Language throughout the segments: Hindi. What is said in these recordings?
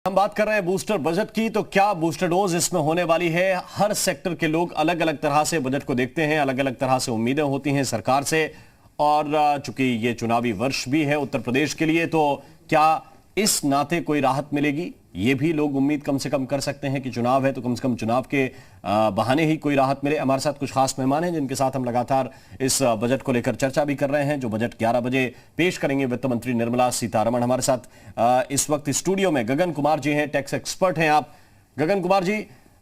हम बात कर रहे हैं बूस्टर बजट की। तो क्या बूस्टर डोज इसमें होने वाली है? हर सेक्टर के लोग अलग अलग तरह से बजट को देखते हैं, अलग अलग तरह से उम्मीदें होती हैं सरकार से। और चूंकि ये चुनावी वर्ष भी है उत्तर प्रदेश के लिए, तो क्या इस नाते कोई राहत मिलेगी? ये भी लोग उम्मीद कम से कम कर सकते हैं कि चुनाव है तो कम से कम चुनाव के बहाने ही कोई राहत मिले। हमारे साथ कुछ खास मेहमान हैं जिनके साथ हम लगातार इस बजट को लेकर चर्चा भी कर रहे हैं। जो बजट 11 बजे पेश करेंगे वित्त मंत्री निर्मला सीतारमण। हमारे साथ इस वक्त स्टूडियो में गगन कुमार जी हैं, टैक्स एक्सपर्ट हैं आप। गगन कुमार जी,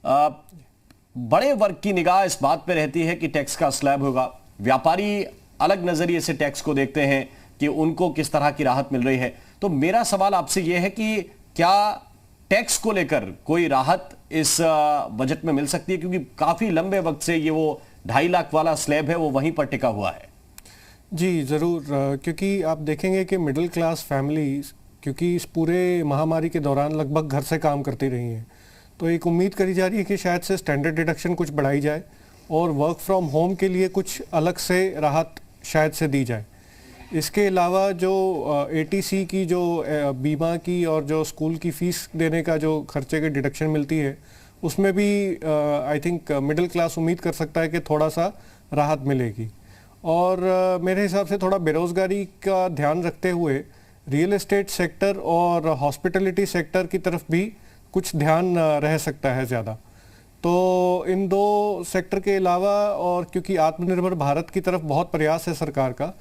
बड़े वर्ग की निगाह इस बात पर रहती है कि टैक्स का स्लैब होगा। व्यापारी अलग नजरिए से टैक्स को देखते हैं कि उनको किस तरह की राहत मिल रही है। तो मेरा सवाल आपसे यह है कि क्या टैक्स को लेकर कोई राहत इस बजट में मिल सकती है? क्योंकि काफी लंबे वक्त से ये वो 2.5 लाख वाला स्लैब है वो वहीं पर टिका हुआ है। जी ज़रूर, क्योंकि आप देखेंगे कि मिडिल क्लास फैमिलीज क्योंकि इस पूरे महामारी के दौरान लगभग घर से काम करती रही हैं, तो एक उम्मीद करी जा रही है कि शायद से स्टैंडर्ड डिडक्शन कुछ बढ़ाई जाए और वर्क फ्रॉम होम के लिए कुछ अलग से राहत शायद से दी जाए। इसके अलावा जो एटीसी की जो बीमा की और जो स्कूल की फ़ीस देने का जो खर्चे की डिडक्शन मिलती है, उसमें भी आई थिंक मिडिल क्लास उम्मीद कर सकता है कि थोड़ा सा राहत मिलेगी। और मेरे हिसाब से थोड़ा बेरोज़गारी का ध्यान रखते हुए रियल एस्टेट सेक्टर और हॉस्पिटलिटी सेक्टर की तरफ भी कुछ ध्यान रह सकता है ज़्यादा। तो इन दो सेक्टर के अलावा, और क्योंकि आत्मनिर्भर भारत की तरफ बहुत प्रयास है सरकार का,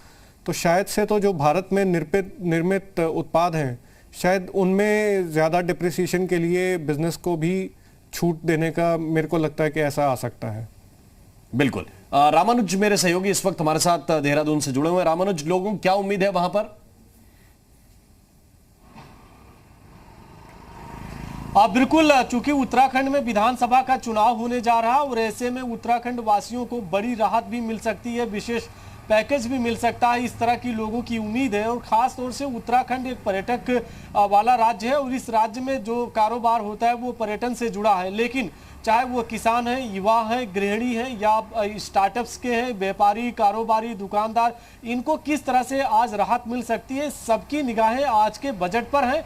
तो शायद से तो जो भारत में निर्मित उत्पाद हैं, शायद उनमें ज़्यादा डिप्रिसिएशन के लिए बिजनेस को भी छूट देने का मेरे को लगता है कि ऐसा आ सकता है। बिल्कुल। रामानुज मेरे सहयोगी इस वक्त हमारे साथ देहरादून से जुड़े हुए हैं। रामानुज, लोगों को क्या उम्मीद है वहां पर? बिल्कुल, चूंकि उत्तराखंड में विधानसभा का चुनाव होने जा रहा है और ऐसे में उत्तराखंड वासियों को बड़ी राहत भी मिल सकती है, विशेष पैकेज भी मिल सकता है, इस तरह की लोगों की उम्मीद है। और खास तौर से उत्तराखंड एक पर्यटक वाला राज्य है और इस राज्य में जो कारोबार होता है वो पर्यटन से जुड़ा है। लेकिन चाहे वो किसान हैं, युवा हैं, गृहिणी हैं या स्टार्टअप्स के हैं, व्यापारी, कारोबारी, दुकानदार, इनको किस तरह से आज राहत मिल सकती है, सबकी निगाहें आज के बजट पर हैं।